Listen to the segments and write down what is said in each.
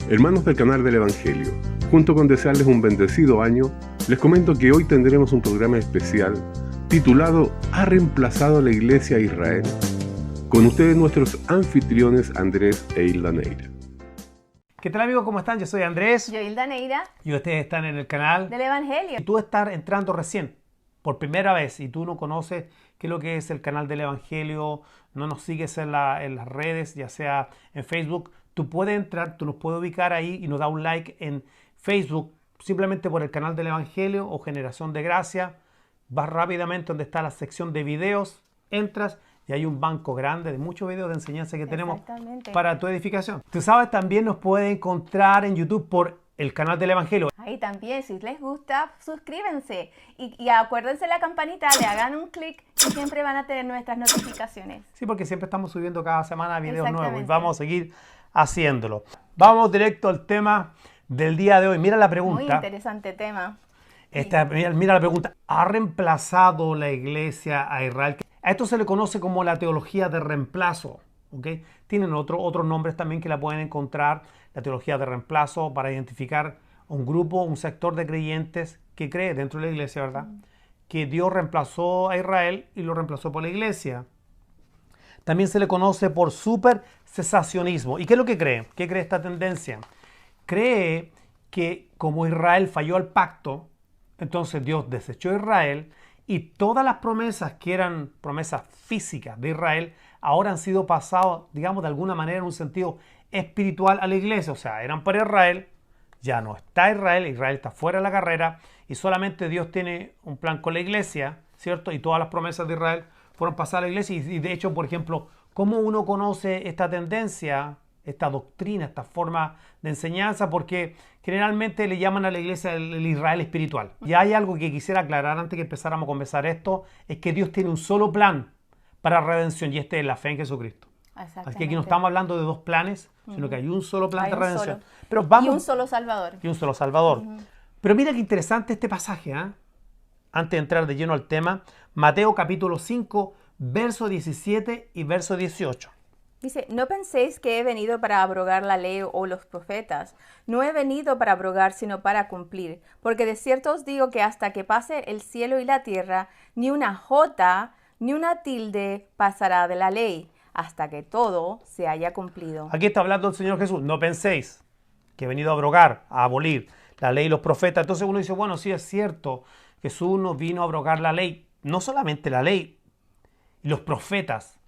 Hermanos del canal del Evangelio, junto con desearles un bendecido año, les comento que hoy tendremos un programa especial titulado ¿Ha reemplazado la Iglesia a Israel? Con ustedes nuestros anfitriones Andrés e Hilda Neira. ¿Qué tal amigos? ¿Cómo están? Yo soy Andrés. Yo, Hilda Neira. Y ustedes están en el canal del Evangelio. Si tú estás entrando recién, por primera vez, y tú no conoces qué es lo que es el canal del Evangelio, no nos sigues en las redes, ya sea en Facebook, tú puedes entrar, tú nos puedes ubicar ahí y nos da un like en Facebook, simplemente por el canal del Evangelio o Generación de Gracia. Vas rápidamente donde está la sección de videos, entras y hay un banco grande de muchos videos de enseñanza que tenemos para tu edificación. Tú sabes, también nos puedes encontrar en YouTube por el canal del Evangelio. Ahí también, si les gusta, suscríbanse y acuérdense la campanita, le hagan un clic y siempre van a tener nuestras notificaciones. Sí, porque siempre estamos subiendo cada semana videos nuevos y vamos a seguir haciéndolo. Vamos directo al tema del día de hoy. Mira la pregunta. Muy interesante tema. Mira la pregunta. ¿Ha reemplazado la Iglesia a Israel? A esto se le conoce como la teología de reemplazo. ¿Okay? Tienen otros nombres también que la pueden encontrar. La teología de reemplazo para identificar un grupo, un sector de creyentes que cree dentro de la Iglesia, ¿verdad? Que Dios reemplazó a Israel y lo reemplazó por la Iglesia. También se le conoce por supercesacionismo. ¿Y qué es lo que cree? ¿Qué cree esta tendencia? Cree que como Israel falló al pacto, entonces Dios desechó a Israel y todas las promesas que eran promesas físicas de Israel ahora han sido pasadas, digamos, de alguna manera en un sentido espiritual a la iglesia. O sea, eran para Israel, ya no está Israel, Israel está fuera de la carrera y solamente Dios tiene un plan con la iglesia, ¿cierto? Y todas las promesas de Israel fueron pasadas a la iglesia y de hecho, por ejemplo, ¿cómo uno conoce esta tendencia, esta doctrina, esta forma de enseñanza? Porque generalmente le llaman a la iglesia el Israel espiritual. Y hay algo que quisiera aclarar antes que empezáramos a conversar esto, es que Dios tiene un solo plan para redención y este es la fe en Jesucristo. Así que aquí no estamos hablando de dos planes, sino que hay un solo plan de redención. Pero vamos, y un solo Salvador. Y un solo Salvador. Pero mira qué interesante este pasaje, ¿eh? Antes de entrar de lleno al tema, Mateo capítulo 5, verso 17 y verso 18. Dice, no penséis que he venido para abrogar la ley o los profetas. No he venido para abrogar, sino para cumplir. Porque de cierto os digo que hasta que pase el cielo y la tierra, ni una jota, ni una tilde pasará de la ley, hasta que todo se haya cumplido. Aquí está hablando el Señor Jesús. No penséis que he venido a abrogar, a abolir la ley y los profetas. Entonces uno dice, bueno, sí es cierto, Jesús no vino a abrogar la ley. No solamente la ley, y los profetas.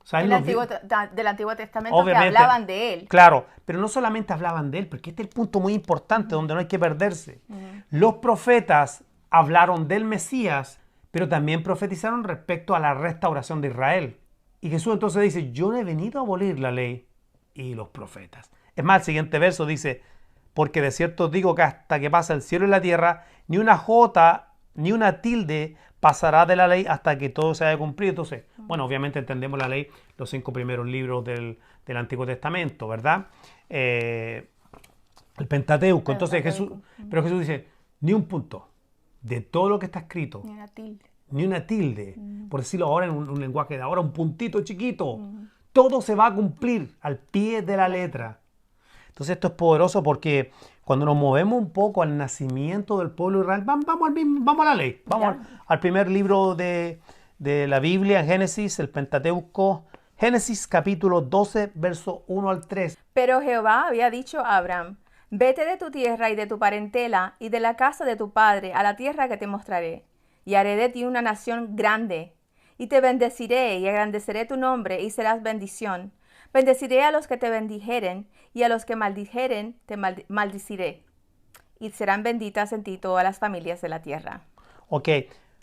O sea, del Antiguo Testamento que hablaban de él. Claro, pero no solamente hablaban de él, porque este es el punto muy importante donde no hay que perderse. Los profetas hablaron del Mesías, pero también profetizaron respecto a la restauración de Israel. Y Jesús entonces dice, yo no he venido a abolir la ley y los profetas. Es más, el siguiente verso dice, porque de cierto os digo que hasta que pase el cielo y la tierra, ni una jota, ni una tilde pasará de la ley hasta que todo se haya cumplido. Entonces, bueno, obviamente entendemos la ley, los 5 primeros libros del Antiguo Testamento, ¿verdad? El Pentateuco. Entonces pero Jesús dice, ni un punto de todo lo que está escrito. Ni una tilde. Por decirlo ahora en un lenguaje de ahora, un puntito chiquito. Todo se va a cumplir al pie de la letra. Entonces esto es poderoso porque cuando nos movemos un poco al nacimiento del pueblo de Israel, vamos a la ley. Vamos al primer libro de la Biblia, Génesis, el Pentateuco. Génesis capítulo 12, verso 1 al 3. Pero Jehová había dicho a Abraham, vete de tu tierra y de tu parentela y de la casa de tu padre a la tierra que te mostraré. Y haré de ti una nación grande. Y te bendeciré y engrandeceré tu nombre y serás bendición. Bendeciré a los que te bendijeren, y a los que maldijeren te maldiciré. Y serán benditas en ti todas las familias de la tierra. Ok,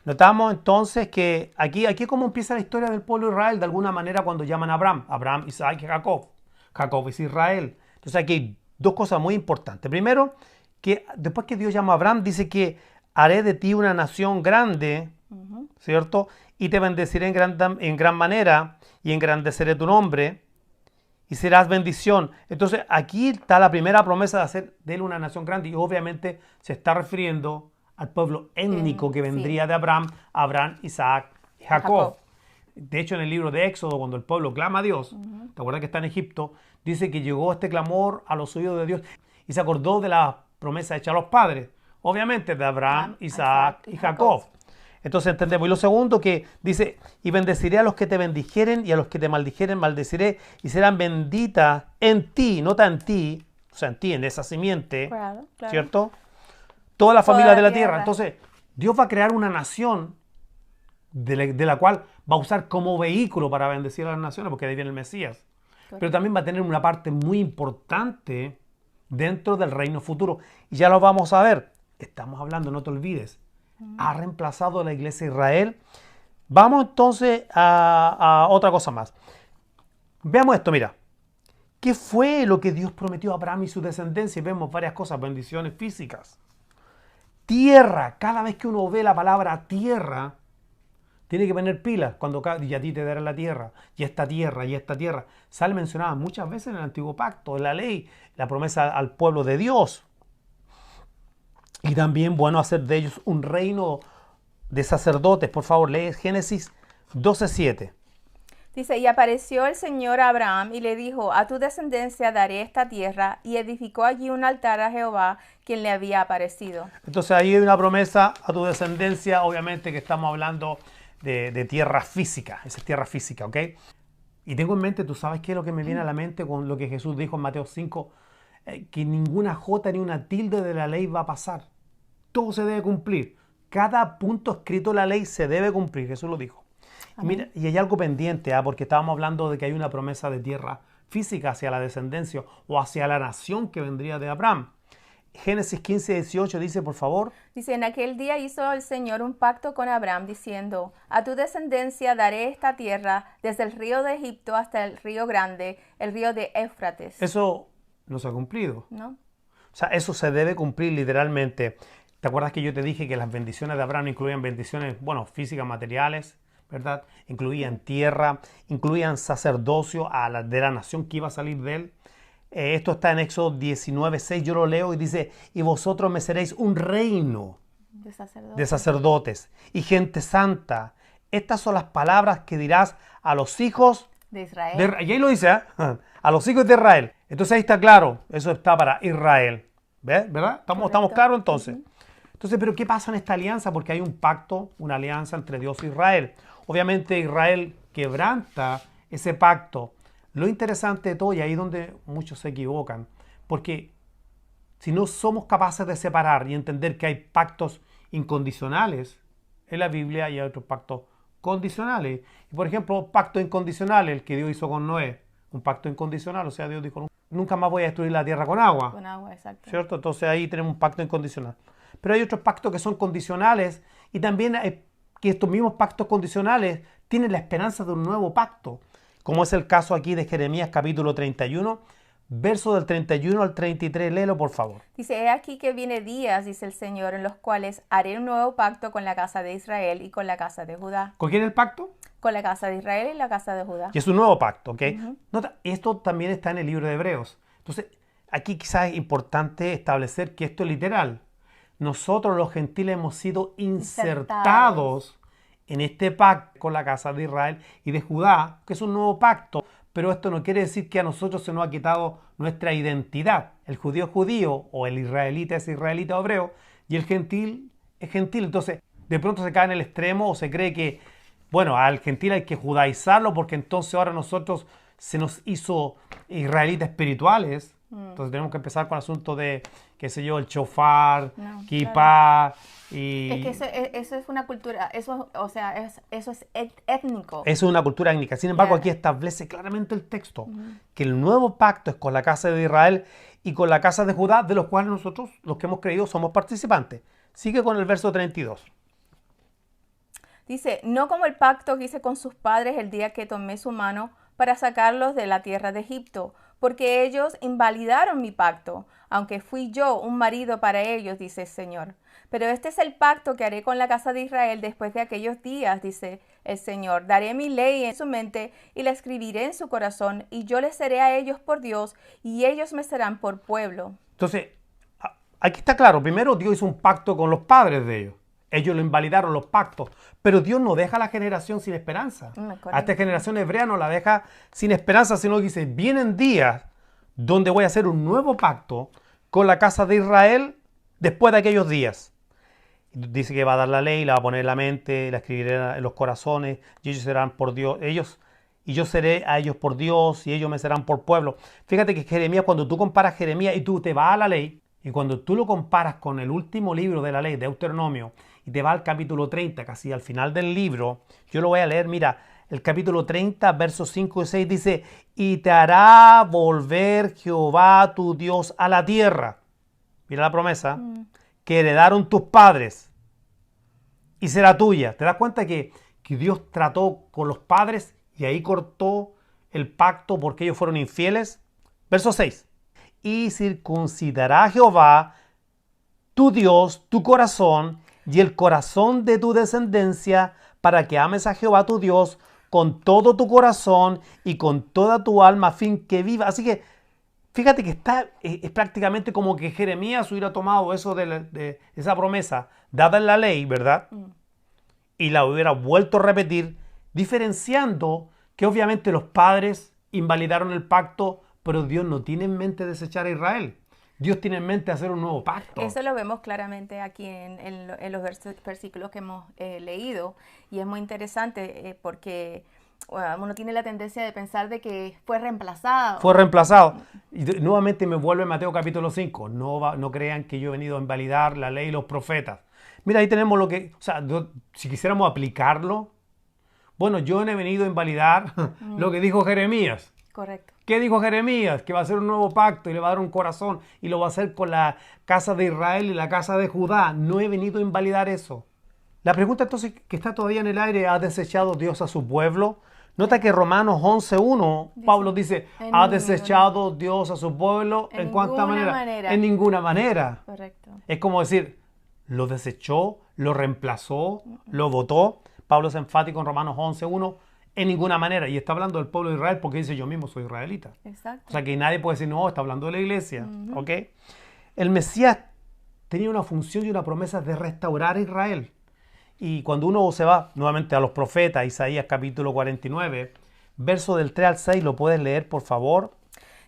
notamos entonces que aquí como empieza la historia del pueblo de Israel, de alguna manera cuando llaman a Abraham. Abraham, Isaac y Jacob. Jacob es Israel. Entonces aquí hay dos cosas muy importantes. Primero, que después que Dios llama a Abraham, dice que haré de ti una nación grande, ¿cierto? Y te bendeciré en gran manera y engrandeceré tu nombre. Y serás bendición. Entonces aquí está la primera promesa de hacer de él una nación grande y obviamente se está refiriendo al pueblo étnico que vendría de Abraham, Isaac y Jacob. De hecho, en el libro de Éxodo, cuando el pueblo clama a Dios, ¿te acuerdas que está en Egipto? Dice que llegó este clamor a los oídos de Dios y se acordó de la promesa hecha a los padres, obviamente de Abraham, Isaac y Jacob. Entonces entendemos. Y lo segundo que dice, y bendeciré a los que te bendijeren y a los que te maldijeren maldeciré y serán benditas en ti, no tan en ti, o sea, en ti, en esa simiente, Claro. ¿cierto? Toda la familia de la tierra. tierra. Entonces, Dios va a crear una nación de la cual va a usar como vehículo para bendecir a las naciones, porque de ahí viene el Mesías. Pero también va a tener una parte muy importante dentro del reino futuro. Y ya lo vamos a ver. Estamos hablando, no te olvides, ha reemplazado a la iglesia de Israel. Vamos entonces a otra cosa más. Veamos esto, mira. ¿Qué fue lo que Dios prometió a Abraham y su descendencia? Y vemos varias cosas, bendiciones físicas. Tierra, cada vez que uno ve la palabra tierra, tiene que poner pilas cuando y a ti te dará la tierra, y esta tierra, y esta tierra. Sale mencionada muchas veces en el Antiguo Pacto, en la ley, la promesa al pueblo de Dios. Y también, bueno, hacer de ellos un reino de sacerdotes. Por favor, lee Génesis 12:7. Dice, y apareció el Señor a Abraham y le dijo, a tu descendencia daré esta tierra, y edificó allí un altar a Jehová, quien le había aparecido. Entonces ahí hay una promesa a tu descendencia, obviamente que estamos hablando de tierra física, esa es tierra física, ¿ok? Y tengo en mente, tú sabes qué es lo que me viene a la mente con lo que Jesús dijo en Mateo 5, que ninguna jota ni una tilde de la ley va a pasar. Todo se debe cumplir. Cada punto escrito en la ley se debe cumplir, Jesús lo dijo. Y mira, y hay algo pendiente, porque estábamos hablando de que hay una promesa de tierra física hacia la descendencia o hacia la nación que vendría de Abraham. Génesis 15:18 dice, por favor. Dice, en aquel día hizo el Señor un pacto con Abraham, diciendo, a tu descendencia daré esta tierra desde el río de Egipto hasta el río grande, el río de Éufrates. Eso no se ha cumplido. ¿No? O sea, eso se debe cumplir literalmente. ¿Te acuerdas que yo te dije que las bendiciones de Abraham incluían bendiciones, bueno, físicas, materiales, ¿verdad? Incluían tierra, incluían sacerdocio de la nación que iba a salir de él. Esto está en Éxodo 19:6, yo lo leo y dice, y vosotros me seréis un reino de sacerdotes y gente santa. Estas son las palabras que dirás a los hijos de Israel. y ahí lo dice, a los hijos de Israel. Entonces ahí está claro, eso está para Israel. ¿Ves? ¿Verdad? ¿Estamos claros entonces? Entonces, pero ¿qué pasa en esta alianza? Porque hay un pacto, una alianza entre Dios e Israel. Obviamente Israel quebranta ese pacto. Lo interesante de todo, y ahí es donde muchos se equivocan, porque si no somos capaces de separar y entender que hay pactos incondicionales en la Biblia y hay otros pactos condicionales. Y por ejemplo, pacto incondicional, el que Dios hizo con Noé, un pacto incondicional, o sea, Dios dijo, nunca más voy a destruir la tierra con agua. Con agua, exacto. ¿Cierto? Entonces ahí tenemos un pacto incondicional. Pero hay otros pactos que son condicionales y también hay que estos mismos pactos condicionales tienen la esperanza de un nuevo pacto, como es el caso aquí de Jeremías capítulo 31, verso del 31 al 33. Léelo, por favor. Dice, he aquí que viene días, dice el Señor, en los cuales haré un nuevo pacto con la casa de Israel y con la casa de Judá. ¿Con quién es el pacto? Con la casa de Israel y la casa de Judá. Y es un nuevo pacto, ¿ok? Nota, esto también está en el libro de Hebreos. Entonces, aquí quizás es importante establecer que esto es literal. Nosotros los gentiles hemos sido insertados en este pacto con la casa de Israel y de Judá, que es un nuevo pacto, pero esto no quiere decir que a nosotros se nos ha quitado nuestra identidad. El judío es judío, o el israelita es israelita o hebreo, y el gentil es gentil. Entonces, de pronto se cae en el extremo o se cree que, bueno, al gentil hay que judaizarlo porque entonces ahora nosotros se nos hizo israelitas espirituales. Entonces tenemos que empezar con el asunto de, qué sé yo, el shofar, kippah, y... Es que eso es una cultura, eso es étnico. Eso es una cultura étnica. Sin embargo, aquí establece claramente el texto que el nuevo pacto es con la casa de Israel y con la casa de Judá, de los cuales nosotros, los que hemos creído, somos participantes. Sigue con el verso 32. Dice, no como el pacto que hice con sus padres el día que tomé su mano para sacarlos de la tierra de Egipto, porque ellos invalidaron mi pacto, aunque fui yo un marido para ellos, dice el Señor. Pero este es el pacto que haré con la casa de Israel después de aquellos días, dice el Señor. Daré mi ley en su mente y la escribiré en su corazón, y yo les seré a ellos por Dios, y ellos me serán por pueblo. Entonces, aquí está claro. Primero, Dios hizo un pacto con los padres de ellos. Ellos lo invalidaron, los pactos. Pero Dios no deja a la generación sin esperanza. Correcto. A esta generación hebrea no la deja sin esperanza, sino que dice, vienen días donde voy a hacer un nuevo pacto con la casa de Israel después de aquellos días. Dice que va a dar la ley, la va a poner en la mente, la escribiré en los corazones, y ellos serán por Dios, y yo seré a ellos por Dios, y ellos me serán por pueblo. Fíjate que Jeremías, cuando tú comparas Jeremías y tú te vas a la ley, y cuando tú lo comparas con el último libro de la ley, Deuteronomio, y te vas al capítulo 30, casi al final del libro, yo lo voy a leer, mira, el capítulo 30, versos 5 y 6 dice, y te hará volver Jehová tu Dios a la tierra. Mira la promesa, que heredaron tus padres, y será tuya. ¿Te das cuenta que Dios trató con los padres y ahí cortó el pacto porque ellos fueron infieles? Verso 6. Y circuncidará Jehová tu Dios, tu corazón y el corazón de tu descendencia para que ames a Jehová tu Dios con todo tu corazón y con toda tu alma a fin que viva. Así que fíjate que es prácticamente como que Jeremías hubiera tomado eso de esa promesa dada en la ley, ¿verdad? Y la hubiera vuelto a repetir, diferenciando que obviamente los padres invalidaron el pacto, pero Dios no tiene en mente desechar a Israel. Dios tiene en mente hacer un nuevo pacto. Eso lo vemos claramente aquí en los versículos que hemos leído, y es muy interesante porque uno tiene la tendencia de pensar de que fue reemplazado. Fue reemplazado. Y nuevamente me vuelve Mateo capítulo 5. No crean que yo he venido a invalidar la ley y los profetas. Mira, ahí tenemos lo que, o sea, si quisiéramos aplicarlo, bueno, yo no he venido a invalidar lo que dijo Jeremías. Correcto. ¿Qué dijo Jeremías? Que va a hacer un nuevo pacto y le va a dar un corazón y lo va a hacer con la casa de Israel y la casa de Judá. No he venido a invalidar eso. La pregunta entonces que está todavía en el aire, ¿ha desechado Dios a su pueblo? Nota que Romanos 11:1, Pablo dice, ¿ha desechado Dios a su pueblo? ¿En cuánta manera? En ninguna manera. Correcto. Es como decir, lo desechó, lo reemplazó, lo votó. Pablo es enfático en Romanos 11:1, en ninguna manera. Y está hablando del pueblo de Israel porque dice, yo mismo soy israelita. Exacto. O sea que nadie puede decir, no, está hablando de la iglesia. ¿Ok? El Mesías tenía una función y una promesa de restaurar a Israel. Y cuando uno se va nuevamente a los profetas, Isaías capítulo 49, verso del 3 al 6, ¿lo puedes leer, por favor?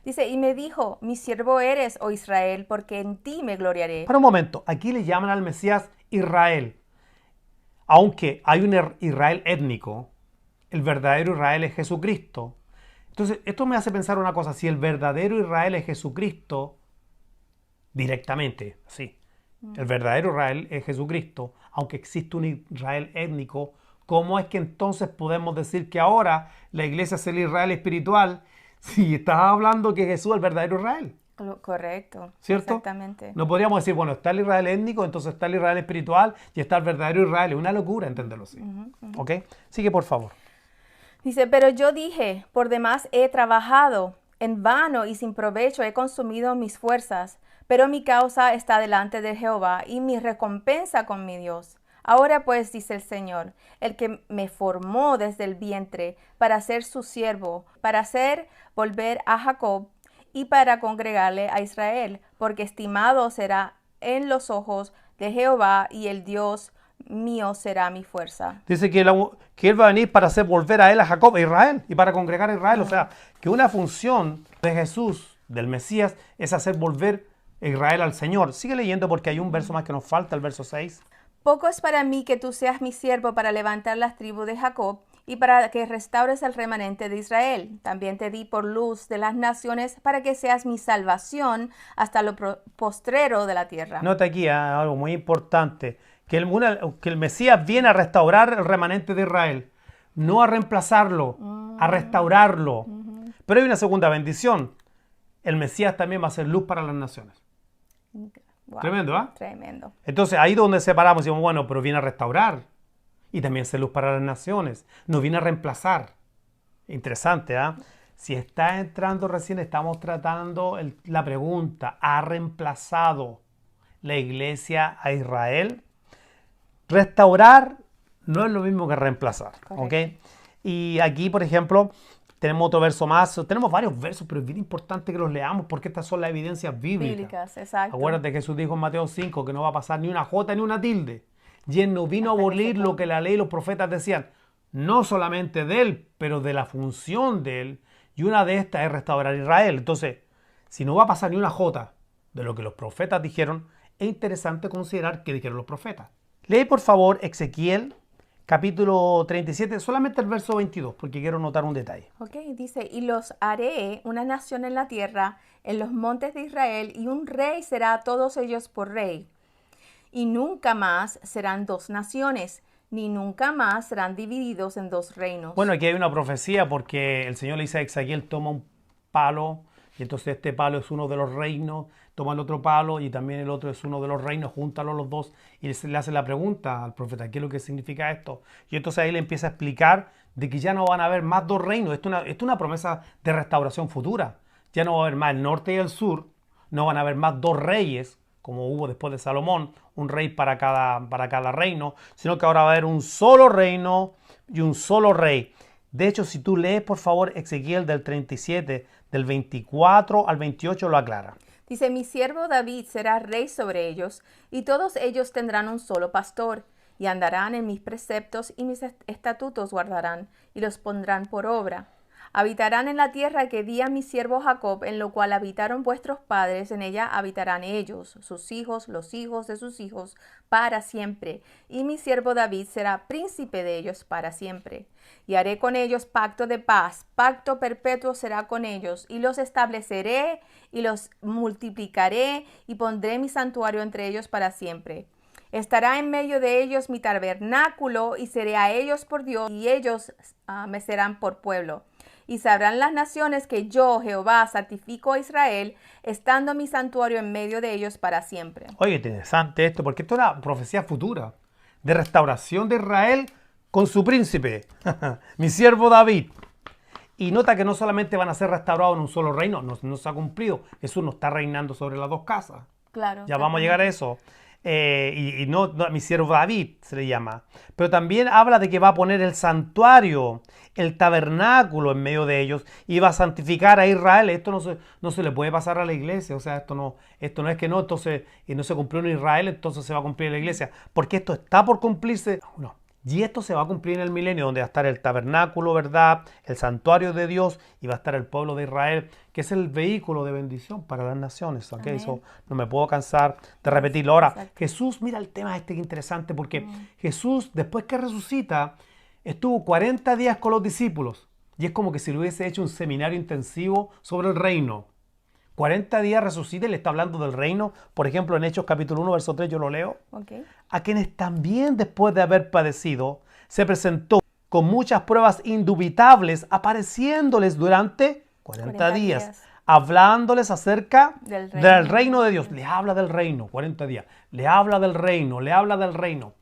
Dice, y me dijo, mi siervo eres, oh Israel, porque en ti me gloriaré. Para un momento, aquí le llaman al Mesías Israel. Aunque hay un Israel étnico, el verdadero Israel es Jesucristo. Entonces, esto me hace pensar una cosa. Si el verdadero Israel es Jesucristo, directamente, sí, el verdadero Israel es Jesucristo, aunque existe un Israel étnico, ¿cómo es que entonces podemos decir que ahora la iglesia es el Israel espiritual si estás hablando que Jesús es el verdadero Israel? Correcto. ¿Cierto? Exactamente. No podríamos decir, bueno, está el Israel étnico, entonces está el Israel espiritual y está el verdadero Israel. Es una locura entenderlo así. ¿Ok? Sigue, por favor. Dice, pero yo dije, por demás he trabajado, en vano y sin provecho he consumido mis fuerzas, pero mi causa está delante de Jehová y mi recompensa con mi Dios. Ahora pues, dice el Señor, el que me formó desde el vientre para ser su siervo, para hacer volver a Jacob y para congregarle a Israel, porque estimado será en los ojos de Jehová y el Dios mío será mi fuerza. Dice que él va a venir para hacer volver a él, a Jacob, a Israel, y para congregar a Israel. O sea, que una función de Jesús, del Mesías, es hacer volver a Israel al Señor. Sigue leyendo porque hay un verso más que nos falta, el verso 6. Poco es para mí que tú seas mi siervo para levantar las tribus de Jacob y para que restaures el remanente de Israel. También te di por luz de las naciones para que seas mi salvación hasta lo postrero de la tierra. Nota aquí algo muy importante, que el Mesías viene a restaurar el remanente de Israel, no a reemplazarlo, a restaurarlo. Pero hay una segunda bendición. El Mesías también va a ser luz para las naciones. Wow. Tremendo, ¿ah? Tremendo. Entonces ahí donde separamos, decimos, bueno, pero viene a restaurar y también ser luz para las naciones. No viene a reemplazar. Interesante, ¿ah? Si está entrando recién, estamos tratando la pregunta, ¿ha reemplazado la iglesia a Israel? Restaurar no es lo mismo que reemplazar, ¿ok? Y aquí, por ejemplo, tenemos otro verso más. Tenemos varios versos, pero es bien importante que los leamos porque estas son las evidencias bíblicas. Exacto. Acuérdate que Jesús dijo en Mateo 5 que no va a pasar ni una jota ni una tilde. Y Él no vino a abolir lo que la ley y los profetas decían, no solamente de Él, pero de la función de Él. Y una de estas es restaurar a Israel. Entonces, si no va a pasar ni una jota de lo que los profetas dijeron, es interesante considerar qué dijeron los profetas. Lee por favor Ezequiel capítulo 37, solamente el verso 22, porque quiero notar un detalle. Ok, dice, y los haré una nación en la tierra, en los montes de Israel, y un rey será a todos ellos por rey. Y nunca más serán dos naciones, ni nunca más serán divididos en dos reinos. Bueno, aquí hay una profecía porque el Señor le dice a Ezequiel, toma un palo, y entonces este palo es uno de los reinos, toma el otro palo y también el otro es uno de los reinos, júntalos los dos, y le hace la pregunta al profeta, ¿qué es lo que significa esto? Y entonces ahí le empieza a explicar de que ya no van a haber más dos reinos. Esto es una promesa de restauración futura. Ya no va a haber más el norte y el sur, no van a haber más dos reyes, como hubo después de Salomón, un rey para cada reino, sino que ahora va a haber un solo reino y un solo rey. De hecho, si tú lees, por favor, Ezequiel del 37, del 24 al 28, lo aclara. Dice, mi siervo David será rey sobre ellos, y todos ellos tendrán un solo pastor, y andarán en mis preceptos y mis estatutos guardarán, y los pondrán por obra. Habitarán en la tierra que di a mi siervo Jacob, en lo cual habitaron vuestros padres, en ella habitarán ellos, sus hijos, los hijos de sus hijos, para siempre. Y mi siervo David será príncipe de ellos para siempre. Y haré con ellos pacto de paz, pacto perpetuo será con ellos, y los estableceré y los multiplicaré, y pondré mi santuario entre ellos para siempre. Estará en medio de ellos mi tabernáculo, y seré a ellos por Dios, y ellos me serán por pueblo. Y sabrán las naciones que yo, Jehová, santifico a Israel, estando mi santuario en medio de ellos para siempre. Oye, interesante esto, porque esto es una profecía futura de restauración de Israel con su príncipe, mi siervo David. Y nota que no solamente van a ser restaurados en un solo reino, no se ha cumplido. Jesús no está reinando sobre las dos casas. Claro. Ya vamos a llegar a eso. No, mi siervo David se le llama. Pero también habla de que va a poner el santuario, el tabernáculo en medio de ellos y va a santificar a Israel. Esto no se le puede pasar a la iglesia. O sea, esto no es que entonces no se cumplió en Israel, entonces se va a cumplir en la iglesia. Porque esto está por cumplirse. No. Y esto se va a cumplir en el milenio, donde va a estar el tabernáculo, ¿verdad? El santuario de Dios, y va a estar el pueblo de Israel, que es el vehículo de bendición para las naciones. ¿Okay? Eso no me puedo cansar de repetirlo. Ahora, exacto. Jesús, mira el tema que interesante, porque Jesús, después que resucita, estuvo 40 días con los discípulos. Y es como que si le hubiese hecho un seminario intensivo sobre el reino. 40 días resucita y le está hablando del reino. Por ejemplo, en Hechos capítulo 1, verso 3, yo lo leo. Okay. A quienes también después de haber padecido, se presentó con muchas pruebas indubitables, apareciéndoles durante 40 días, hablándoles acerca del reino de Dios. Le habla del reino, 40 días. Le habla del reino.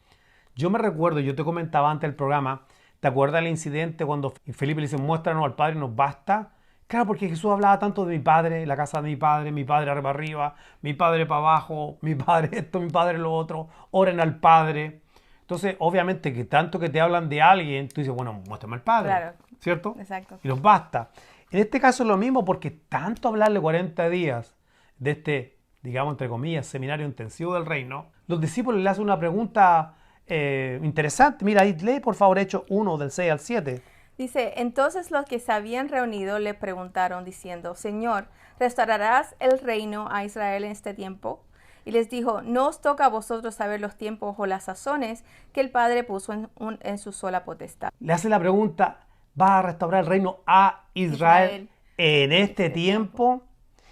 Yo me recuerdo, yo te comentaba antes del programa, ¿te acuerdas del incidente cuando Felipe le dice, muéstranos al Padre y nos basta? Claro, porque Jesús hablaba tanto de mi padre, la casa de mi padre arriba, mi padre para abajo, mi padre esto, mi padre lo otro, oren al Padre. Entonces, obviamente que tanto que te hablan de alguien, tú dices, bueno, muéstrame al Padre, claro. ¿Cierto? Exacto. Y los basta. En este caso es lo mismo, porque tanto hablarle 40 días de este, digamos, entre comillas, seminario intensivo del reino, los discípulos le hacen una pregunta interesante. Mira, ahí lee por favor Hechos 1 del 6 al 7. Dice, entonces los que se habían reunido le preguntaron diciendo, Señor, ¿restaurarás el reino a Israel en este tiempo? Y les dijo, no os toca a vosotros saber los tiempos o las sazones que el Padre puso en su sola potestad. Le hace la pregunta, ¿va a restaurar el reino a Israel en este tiempo?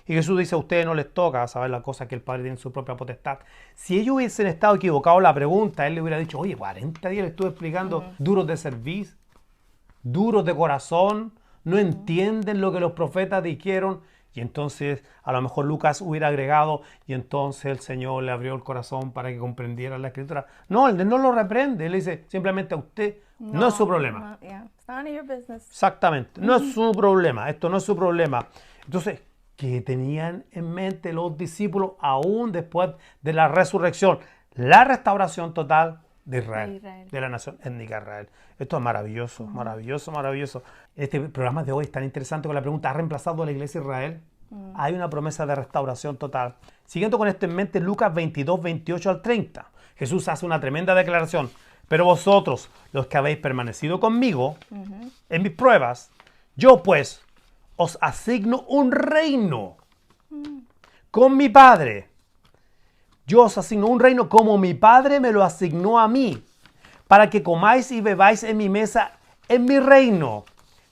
Y Jesús dice, a ustedes no les toca saber las cosas que el Padre tiene en su propia potestad. Si ellos hubiesen estado equivocados en la pregunta, Él le hubiera dicho, oye, 40 días le estuve explicando duros de servicio, duros de corazón, no entienden lo que los profetas dijeron. Y entonces a lo mejor Lucas hubiera agregado, y entonces el Señor le abrió el corazón para que comprendiera la Escritura. No, Él no lo reprende, Él le dice simplemente a usted, no es su problema. It's none of your business. Exactamente, no es su problema, esto no es su problema. Entonces, ¿qué tenían en mente los discípulos aún después de la resurrección? La restauración total de Israel, de la nación étnica Israel. Esto es maravilloso, maravilloso. Este programa de hoy es tan interesante con la pregunta, ¿ha reemplazado a la iglesia Israel? Hay una promesa de restauración total. Siguiendo con esto en mente, Lucas 22, 28 al 30. Jesús hace una tremenda declaración. Pero vosotros, los que habéis permanecido conmigo en mis pruebas, yo pues os asigno un reino con mi Padre. Yo os asigno un reino como mi Padre me lo asignó a mí, para que comáis y bebáis en mi mesa, en mi reino.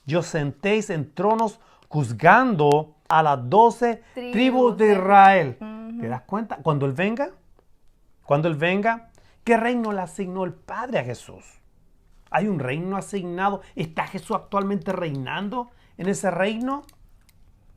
Yo sentéis en tronos juzgando a las 12 tribus de Israel. ¿Te das cuenta? Cuando Él venga, ¿qué reino le asignó el Padre a Jesús? ¿Hay un reino asignado? ¿Está Jesús actualmente reinando en ese reino?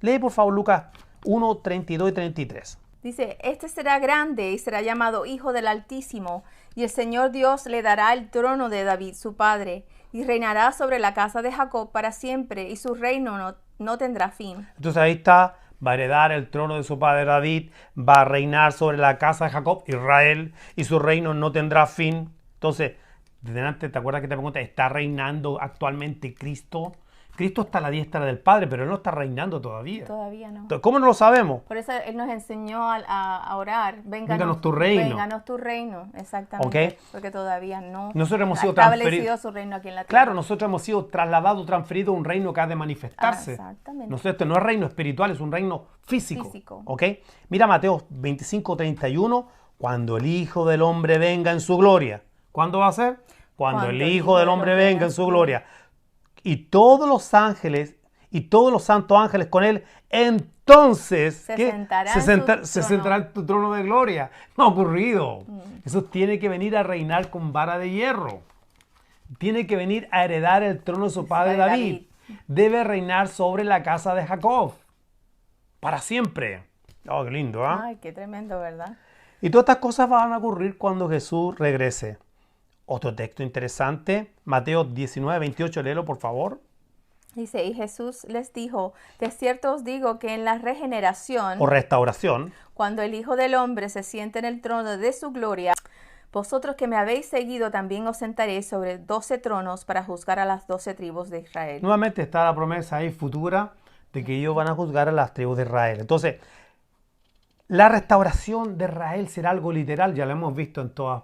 Lee por favor Lucas 1, 32 y 33. Dice, este será grande y será llamado Hijo del Altísimo, y el Señor Dios le dará el trono de David, su padre, y reinará sobre la casa de Jacob para siempre, y su reino no tendrá fin. Entonces ahí está, va a heredar el trono de su padre David, va a reinar sobre la casa de Jacob, Israel, y su reino no tendrá fin. Entonces, desde antes, ¿te acuerdas que te pregunté? ¿Está reinando actualmente Cristo? Cristo está a la diestra del Padre, pero Él no está reinando todavía. Todavía no. Entonces, ¿cómo no lo sabemos? Por eso Él nos enseñó a orar. Vénganos tu reino. Vénganos tu reino, exactamente. ¿Ok? Porque todavía no Nosotros hemos sido establecido transferidos. su reino aquí en la tierra. Claro, nosotros hemos sido trasladados, transferidos a un reino que ha de manifestarse. Exactamente. Nosotros, este no es reino espiritual, es un reino físico. Físico. ¿Ok? Mira Mateo 25, 31. Cuando el Hijo del Hombre venga en su gloria. ¿Cuándo va a ser? Cuando el Hijo del Hombre venga en su gloria. Y todos los ángeles y todos los santos ángeles con Él, entonces se sentará en tu trono de gloria. No ha ocurrido. Eso tiene que venir a reinar con vara de hierro. Tiene que venir a heredar el trono de su padre David. Debe reinar sobre la casa de Jacob. Para siempre. Oh, qué lindo, ¿ah? Ay, qué tremendo, ¿verdad? Y todas estas cosas van a ocurrir cuando Jesús regrese. Otro texto interesante, Mateo 19, 28, léelo por favor. Dice, y Jesús les dijo, de cierto os digo que en la regeneración, O restauración, cuando el Hijo del Hombre se siente en el trono de su gloria, vosotros que me habéis seguido también os sentaréis sobre 12 tronos para juzgar a las 12 tribus de Israel. nuevamente está la promesa ahí futura de que ellos van a juzgar a las tribus de Israel. Entonces, la restauración de Israel será algo literal, ya lo hemos visto en todas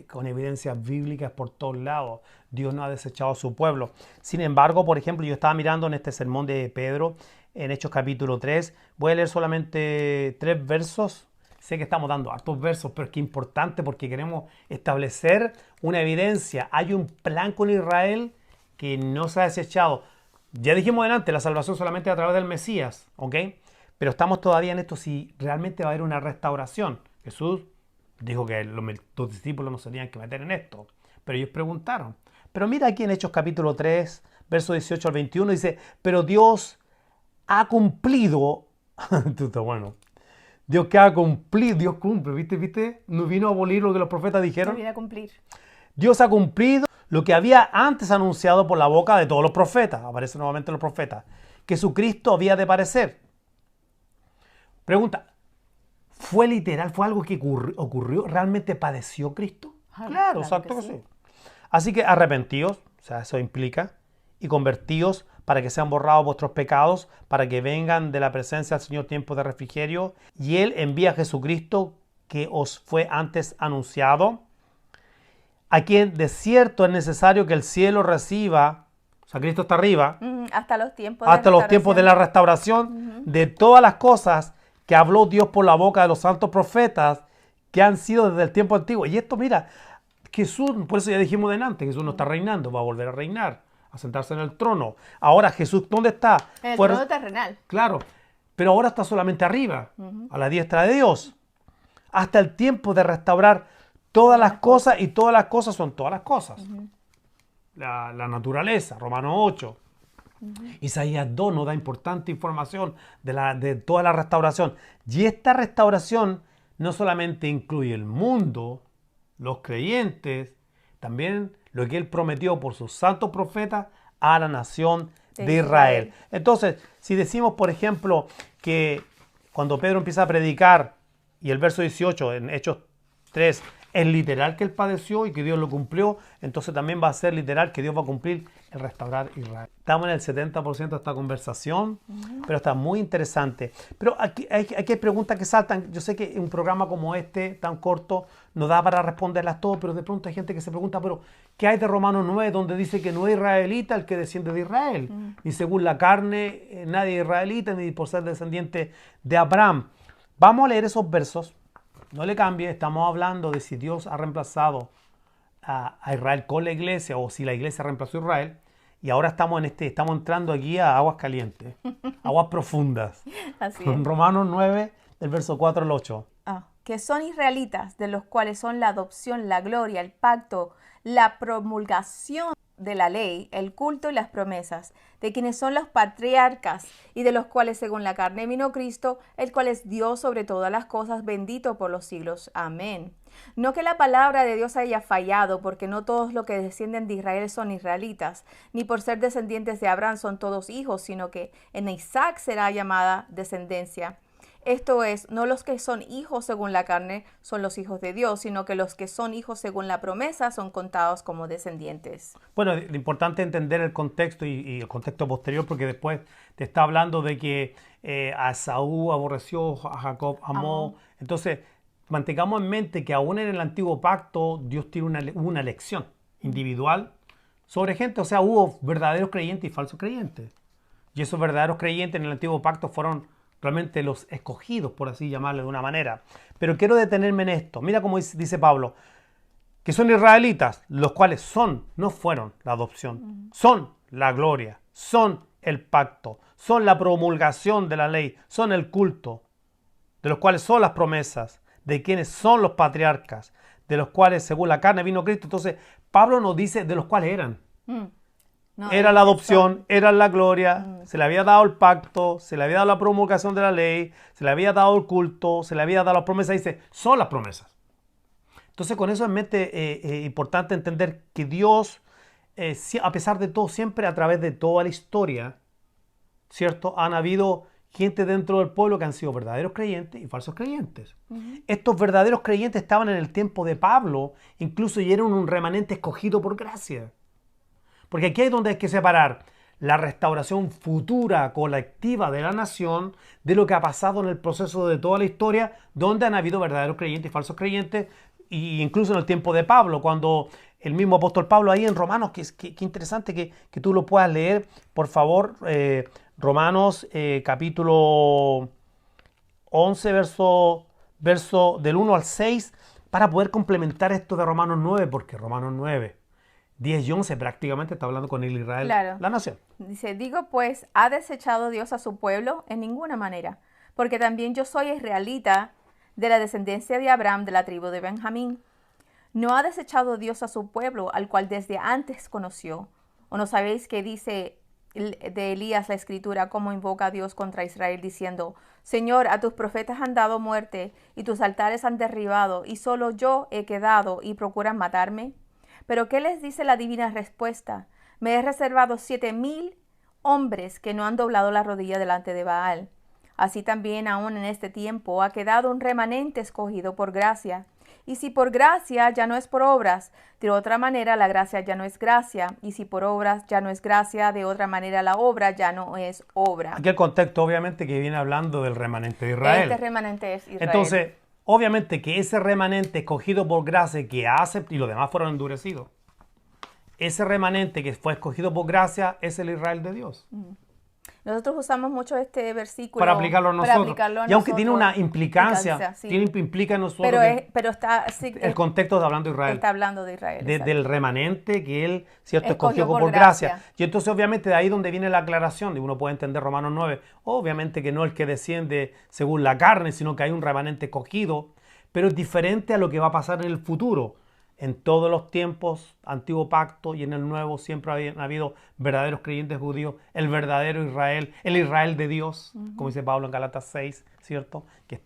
con evidencias bíblicas por todos lados. Dios no ha desechado a su pueblo. Sin embargo, por ejemplo, yo estaba mirando en este sermón de Pedro, en Hechos capítulo 3. Voy a leer solamente 3 versos. Sé que estamos dando hartos versos, pero es que es importante porque queremos establecer una evidencia. Hay un plan con Israel que no se ha desechado. Ya dijimos delante, la salvación solamente a través del Mesías, ¿ok? Pero estamos todavía en esto si realmente va a haber una restauración. Jesús dijo que los discípulos no se tenían que meter en esto. Pero ellos preguntaron. Pero mira aquí en Hechos capítulo 3, verso 18 al 21, dice, pero Dios ha cumplido, esto está bueno, Dios que ha cumplido, Dios cumple, ¿viste? No vino a abolir lo que los profetas dijeron. No viene a cumplir. Dios ha cumplido lo que había antes anunciado por la boca de todos los profetas. Aparecen nuevamente los profetas. Que Jesucristo había de padecer. Pregunta, ¿fue literal? ¿Fue algo que ocurrió? ¿Realmente padeció Cristo? Claro, exacto que sí. Así que arrepentíos, o sea, eso implica, y convertíos para que sean borrados vuestros pecados, para que vengan de la presencia del Señor tiempos de refrigerio. Y Él envía a Jesucristo que os fue antes anunciado, a quien de cierto es necesario que el cielo reciba, o sea, Cristo está arriba, hasta los tiempos de la restauración de todas las cosas que habló Dios por la boca de los santos profetas que han sido desde el tiempo antiguo. Y esto, mira, Jesús, por eso ya dijimos delante, Jesús no está reinando, va a volver a reinar, a sentarse en el trono. Ahora Jesús, ¿dónde está? En el trono terrenal. Claro, pero ahora está solamente arriba, a la diestra de Dios, hasta el tiempo de restaurar todas las cosas, y todas las cosas son todas las cosas. La naturaleza, Romanos 8. Isaías 2 nos da importante información de toda la restauración. Y esta restauración no solamente incluye el mundo, los creyentes, también lo que Él prometió por sus santos profetas a la nación de Israel. Entonces, si decimos, por ejemplo, que cuando Pedro empieza a predicar, y el verso 18 en Hechos 3, es literal que él padeció y que Dios lo cumplió, entonces también va a ser literal que Dios va a cumplir el restaurar Israel. Estamos en el 70% de esta conversación, pero está muy interesante. Pero aquí hay preguntas que saltan. Yo sé que un programa como este, tan corto, no da para responderlas todas, pero de pronto hay gente que se pregunta, pero ¿qué hay de Romanos 9 donde dice que no es israelita el que desciende de Israel? Ni según la carne, nadie es israelita, ni por ser descendiente de Abraham. Vamos a leer esos versos. No le cambie, estamos hablando de si Dios ha reemplazado a Israel con la iglesia o si la iglesia reemplazó a Israel. Y ahora estamos entrando aquí a aguas calientes, aguas profundas. Así es. En Romanos 9, del verso 4 al 8. Que son israelitas, de los cuales son la adopción, la gloria, el pacto, la promulgación de la ley, el culto y las promesas, de quienes son los patriarcas y de los cuales según la carne vino Cristo, el cual es Dios sobre todas las cosas, bendito por los siglos. Amén. No que la palabra de Dios haya fallado, porque no todos los que descienden de Israel son israelitas, ni por ser descendientes de Abraham son todos hijos, sino que en Isaac será llamada descendencia. Esto es, no los que son hijos según la carne son los hijos de Dios, sino que los que son hijos según la promesa son contados como descendientes. Bueno, lo importante es entender el contexto y el contexto posterior, porque después te está hablando de que a Esaú aborreció, a Jacob amó. Entonces, mantengamos en mente que aún en el antiguo pacto Dios tiene una elección individual sobre gente. O sea, hubo verdaderos creyentes y falsos creyentes. Y esos verdaderos creyentes en el antiguo pacto fueron realmente los escogidos, por así llamarlo de una manera. Pero quiero detenerme en esto. Mira cómo dice Pablo, que son israelitas, los cuales no fueron la adopción, son la gloria, son el pacto, son la promulgación de la ley, son el culto, de los cuales son las promesas, de quienes son los patriarcas, de los cuales según la carne vino Cristo. Entonces, Pablo nos dice de los cuales eran. No, era la adopción, era la gloria, se le había dado el pacto, se le había dado la promulgación de la ley, se le había dado el culto, se le había dado las promesas. Dice, son las promesas. Entonces, con eso en mente es importante entender que Dios, a pesar de todo, siempre a través de toda la historia, ¿cierto? Han habido gente dentro del pueblo que han sido verdaderos creyentes y falsos creyentes. Estos verdaderos creyentes estaban en el tiempo de Pablo, incluso y eran un remanente escogido por gracia. Porque aquí es donde hay que separar la restauración futura colectiva de la nación de lo que ha pasado en el proceso de toda la historia, donde han habido verdaderos creyentes y falsos creyentes, e incluso en el tiempo de Pablo, cuando el mismo apóstol Pablo ahí en Romanos, que interesante que tú lo puedas leer, por favor, Romanos capítulo 11, verso del 1 al 6, para poder complementar esto de Romanos 9, porque Romanos 9, 10 y 11 prácticamente está hablando con el Israel, claro. La nación. Dice, digo pues, ¿ha desechado Dios a su pueblo? En ninguna manera, porque también yo soy israelita de la descendencia de Abraham, de la tribu de Benjamín. ¿No ha desechado Dios a su pueblo, al cual desde antes conoció? ¿O no sabéis qué dice de Elías la escritura, cómo invoca a Dios contra Israel, diciendo, Señor, a tus profetas han dado muerte, y tus altares han derribado, y solo yo he quedado, y procuran matarme? Pero ¿qué les dice la divina respuesta? Me he reservado 7,000 hombres que no han doblado la rodilla delante de Baal. Así también aún en este tiempo ha quedado un remanente escogido por gracia. Y si por gracia ya no es por obras, de otra manera la gracia ya no es gracia. Y si por obras ya no es gracia, de otra manera la obra ya no es obra. Aquí el contexto obviamente que viene hablando del remanente de Israel. Este remanente es Israel. Entonces, obviamente que ese remanente escogido por gracia que hace, y los demás fueron endurecidos, ese remanente que fue escogido por gracia es el Israel de Dios. Nosotros usamos mucho este versículo para aplicarlo a nosotros. Y aunque tiene una implicancia, sí. implica en nosotros. Pero está, sí, el contexto está hablando de Israel. Está hablando de Israel. Del remanente que él, cierto, escogió por gracia. Y entonces obviamente de ahí donde viene la aclaración, y uno puede entender Romanos 9, obviamente que no el que desciende según la carne, sino que hay un remanente escogido, pero es diferente a lo que va a pasar en el futuro. En todos los tiempos, antiguo pacto y en el nuevo, siempre ha habido verdaderos creyentes judíos, el verdadero Israel, el Israel de Dios, como dice Pablo en Gálatas 6, ¿cierto? Que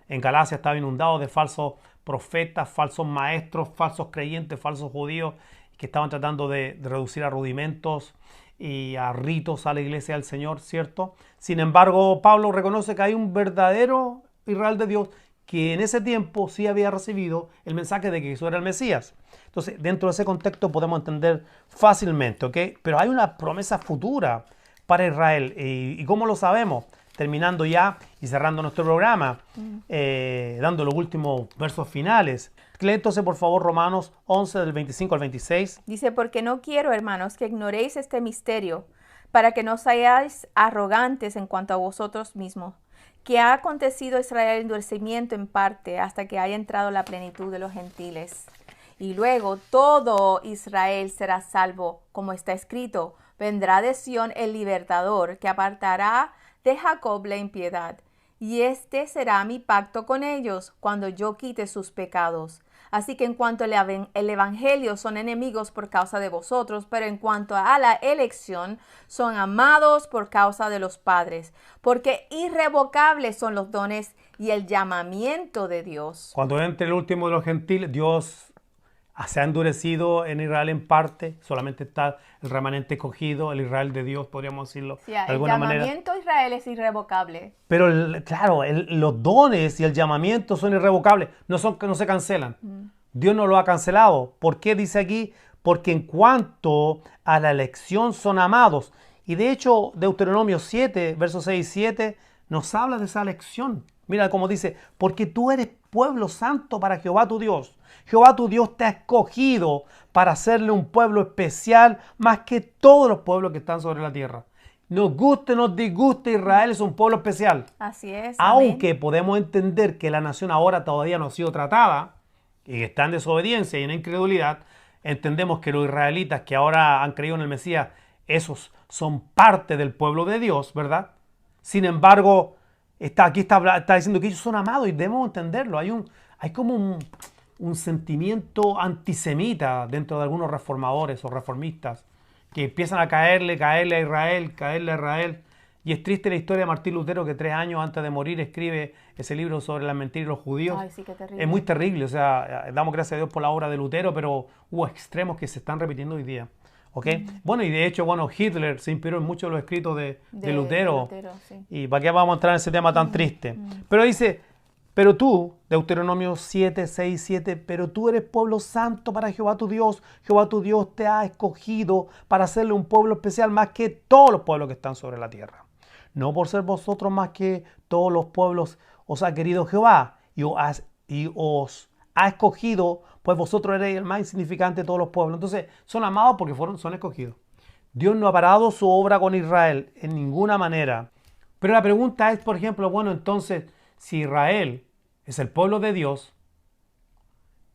en Galacia estaba inundado de falsos profetas, falsos maestros, falsos creyentes, falsos judíos, que estaban tratando de reducir a rudimentos y a ritos a la iglesia del Señor, ¿cierto? Sin embargo, Pablo reconoce que hay un verdadero Israel de Dios que en ese tiempo sí había recibido el mensaje de que Jesús era el Mesías. Entonces, dentro de ese contexto podemos entender fácilmente, ¿ok? Pero hay una promesa futura para Israel. ¿Y cómo lo sabemos? Terminando ya y cerrando nuestro programa, dando los últimos versos finales. Lee entonces, por favor, Romanos 11, del 25 al 26. Dice, porque no quiero, hermanos, que ignoréis este misterio, para que no seáis arrogantes en cuanto a vosotros mismos, que ha acontecido a Israel endurecimiento en parte hasta que haya entrado la plenitud de los gentiles. Y luego todo Israel será salvo, como está escrito, vendrá de Sión el libertador, que apartará de Jacob la impiedad. Y este será mi pacto con ellos, cuando yo quite sus pecados. Así que en cuanto al evangelio son enemigos por causa de vosotros, pero en cuanto a la elección son amados por causa de los padres, porque irrevocables son los dones y el llamamiento de Dios. Cuando entre el último de los gentiles, Dios se ha endurecido en Israel en parte, solamente está el remanente escogido, el Israel de Dios, podríamos decirlo Sí, de alguna manera. El llamamiento a Israel es irrevocable. Pero claro, los dones y el llamamiento son irrevocables, no se cancelan. Dios no lo ha cancelado. ¿Por qué dice aquí? Porque en cuanto a la elección son amados. Y de hecho, Deuteronomio 7, versos 6 y 7, nos habla de esa elección. Mira cómo dice, porque tú eres pueblo santo para Jehová tu Dios. Jehová tu Dios te ha escogido para hacerle un pueblo especial más que todos los pueblos que están sobre la tierra. Nos guste, nos disguste, Israel es un pueblo especial. Así es. Aunque amén. podemos entender que la nación ahora todavía no ha sido tratada y está en desobediencia y en incredulidad, entendemos que los israelitas que ahora han creído en el Mesías, esos son parte del pueblo de Dios, ¿verdad? Sin embargo, está diciendo que ellos son amados y debemos entenderlo. Hay como un sentimiento antisemita dentro de algunos reformadores o reformistas que empiezan a caerle a Israel. Y es triste la historia de Martín Lutero, que 3 años antes de morir escribe ese libro sobre las mentiras de los judíos. Ay, sí, qué terrible. Es muy terrible, o sea, damos gracias a Dios por la obra de Lutero, pero hubo extremos que se están repitiendo hoy día. ¿Okay? Bueno, y de hecho, Hitler se inspiró en muchos de los escritos de Lutero. Sí. ¿Y para qué vamos a entrar en ese tema tan triste? Pero dice, pero tú, Deuteronomio 7, 6, 7, pero tú eres pueblo santo para Jehová tu Dios. Jehová tu Dios te ha escogido para hacerle un pueblo especial más que todos los pueblos que están sobre la tierra. No por ser vosotros más que todos los pueblos os ha querido Jehová y os ha escogido, pues vosotros eréis el más insignificante de todos los pueblos. Entonces, son amados porque son escogidos. Dios no ha parado su obra con Israel en ninguna manera. Pero la pregunta es, por ejemplo, bueno, entonces, si Israel es el pueblo de Dios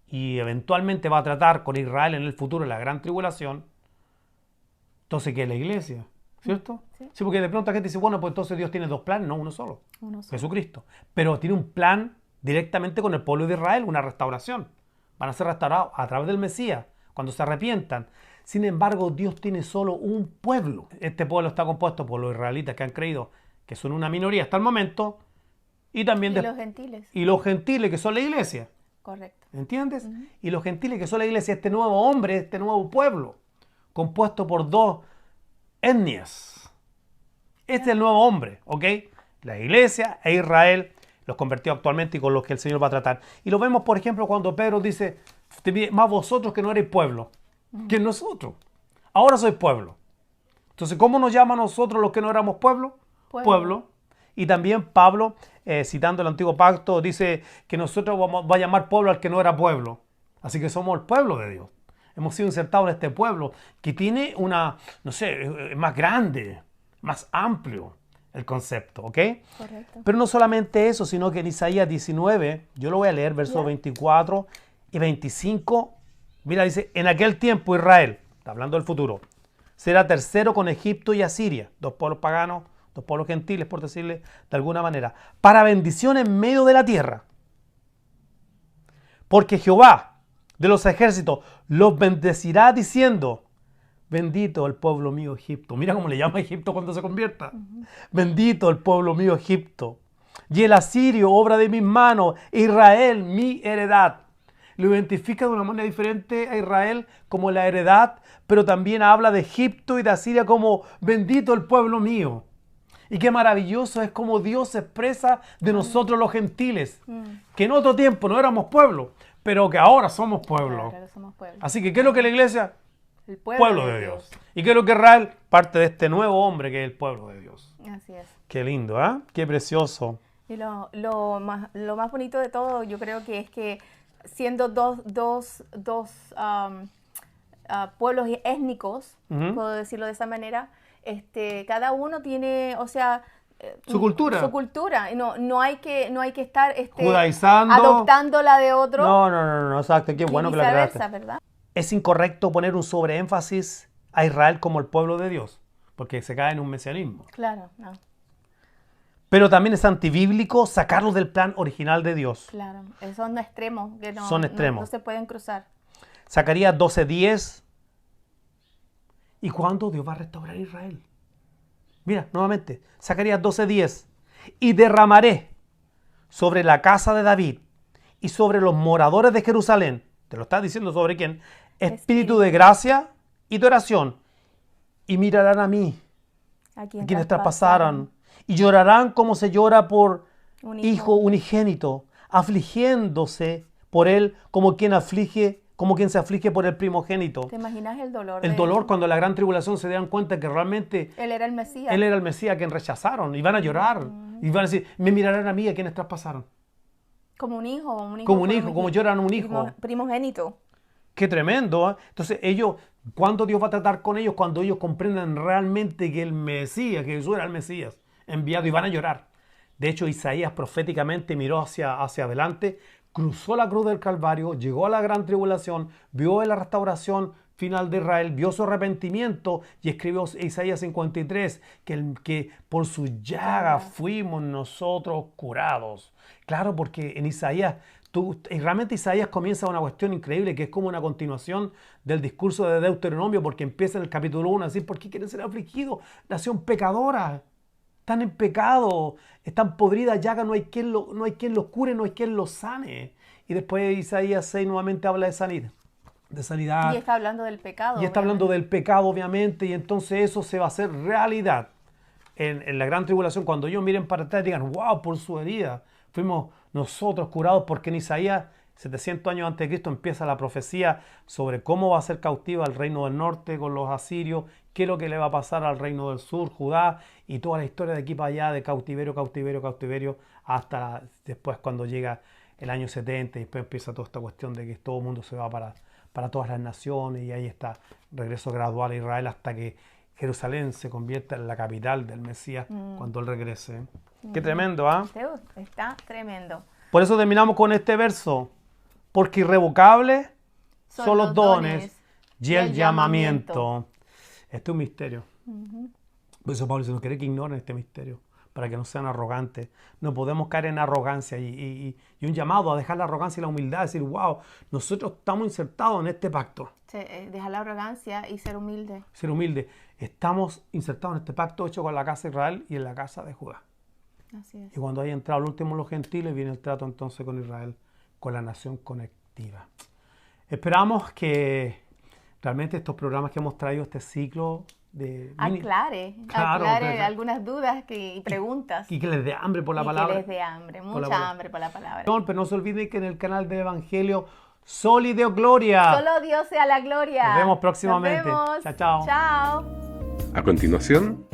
y eventualmente va a tratar con Israel en el futuro en la gran tribulación, entonces, ¿qué es la iglesia? ¿Cierto? Sí, porque de pronto la gente dice, bueno, pues entonces Dios tiene 2 planes, no uno solo. Jesucristo. Pero tiene un plan directamente con el pueblo de Israel, una restauración. Van a ser restaurados a través del Mesías, cuando se arrepientan. Sin embargo, Dios tiene solo un pueblo. Este pueblo está compuesto por los israelitas que han creído que son una minoría hasta el momento, y también los gentiles. Y los gentiles, que son la iglesia. Correcto. ¿Entiendes? Y los gentiles, que son la iglesia, este nuevo hombre, este nuevo pueblo, compuesto por 2 etnias. Este es el nuevo hombre, ¿ok? La iglesia e Israel, los convirtió actualmente y con los que el Señor va a tratar. Y lo vemos, por ejemplo, cuando Pedro dice, más vosotros que no eres pueblo, que nosotros. Ahora sois pueblo. Entonces, ¿cómo nos llama a nosotros los que no éramos pueblo? Pueblo. Y también Pablo, citando el antiguo pacto, dice que nosotros vamos a llamar pueblo al que no era pueblo. Así que somos el pueblo de Dios. Hemos sido insertados en este pueblo que tiene es más grande, más amplio el concepto, ¿ok? Correcto. Pero no solamente eso, sino que en Isaías 19, yo lo voy a leer, versos 24 y 25. Mira, dice, en aquel tiempo Israel, está hablando del futuro, será tercero con Egipto y Asiria, 2 pueblos paganos, 2 pueblos gentiles, por decirle de alguna manera, para bendición en medio de la tierra. Porque Jehová de los ejércitos los bendecirá diciendo, bendito el pueblo mío Egipto. Mira cómo le llama a Egipto cuando se convierta. Bendito el pueblo mío Egipto. Y el asirio, obra de mis manos, Israel, mi heredad. Lo identifica de una manera diferente a Israel como la heredad, pero también habla de Egipto y de Asiria como bendito el pueblo mío. Y qué maravilloso es como Dios se expresa de nosotros los gentiles, que en otro tiempo no éramos pueblo, pero que ahora somos pueblo. Claro, somos pueblo. Así que, ¿qué es lo que la iglesia? El Pueblo de Dios. ¿Y qué es lo que Israel? Parte de este nuevo hombre que es el pueblo de Dios. Así es. Qué lindo, ¿eh? Qué precioso. Y lo más bonito de todo, yo creo que es que siendo dos pueblos étnicos, puedo decirlo de esa manera, cada uno tiene, o sea, Su cultura. Su cultura. Y no hay que estar Judaizando. adoptando la de otro. No, exacto. Qué bueno que lo aclaraste. ¿Verdad? Es incorrecto poner un sobreénfasis a Israel como el pueblo de Dios, porque se cae en un mesianismo. Claro, no. Pero también es antibíblico sacarlos del plan original de Dios. Claro, son extremos que Son extremos. no se pueden cruzar. Zacarías 12:10. ¿Y cuándo Dios va a restaurar a Israel? Mira, nuevamente, Zacarías 12:10. Y derramaré sobre la casa de David y sobre los moradores de Jerusalén, te lo está diciendo sobre quién, espíritu de gracia y de oración. Y mirarán a mí, a quienes traspasaron, y llorarán como se llora por un hijo unigénito, afligiéndose por él como quien se aflige por el primogénito. ¿Te imaginas el dolor? El dolor cuando la gran tribulación se dan cuenta que realmente Él era el Mesías. Él era el Mesías a quien rechazaron. Y van a llorar. Y van a decir, me mirarán a mí a quienes traspasaron. Como un hijo. Como lloran a un hijo. Primogénito. Qué tremendo, ¿eh? Entonces ellos, ¿cuándo Dios va a tratar con ellos? Cuando ellos comprendan realmente que el Mesías, que Jesús era el Mesías enviado, y van a llorar. De hecho, Isaías proféticamente miró hacia adelante, cruzó la cruz del Calvario, llegó a la gran tribulación, vio la restauración final de Israel, vio su arrepentimiento y escribió Isaías 53 que por su llaga fuimos nosotros curados. Claro, porque en Isaías, realmente Isaías comienza una cuestión increíble que es como una continuación del discurso de Deuteronomio, porque empieza en el capítulo 1 a decir, ¿por qué quieren ser afligidos? Nación pecadora. Están en pecado, están podridas llagas, no hay quien los cure, no hay quien los sane. Y después Isaías 6 nuevamente habla de sanidad. Y está hablando del pecado. Y está hablando del pecado, obviamente, y entonces eso se va a hacer realidad en la gran tribulación. Cuando ellos miren para atrás y digan, wow, por su herida fuimos nosotros curados, porque en Isaías 700 años antes de Cristo empieza la profecía sobre cómo va a ser cautiva el reino del norte con los asirios, qué es lo que le va a pasar al reino del sur, Judá, y toda la historia de aquí para allá, de cautiverio, hasta después cuando llega el año 70 y después empieza toda esta cuestión de que todo el mundo se va para todas las naciones, y ahí está regreso gradual a Israel hasta que Jerusalén se convierta en la capital del Mesías cuando Él regrese. Qué tremendo, ¿ah? Está tremendo. Por eso terminamos con este verso. Porque irrevocables son los dones y el llamamiento. Este es un misterio. Por eso Pablo dice, no quiere que ignoren este misterio, para que no sean arrogantes. No podemos caer en arrogancia y un llamado a dejar la arrogancia y la humildad, decir, wow, nosotros estamos insertados en este pacto. Dejar la arrogancia y ser humilde. Ser humilde. Estamos insertados en este pacto hecho con la casa de Israel y en la casa de Judá. Así es. Y cuando haya entrado el último los gentiles, viene el trato entonces con Israel, con la nación conectiva. Esperamos que realmente estos programas que hemos traído, este ciclo de... aclare algunas dudas y preguntas. Y que les dé hambre por la palabra. Que les dé hambre, mucha hambre por la palabra. Pero no se olviden que en el canal del Evangelio, Sol y Deo Gloria. Solo Dios sea la gloria. Nos vemos próximamente. Nos vemos. Chao. Chao. A continuación,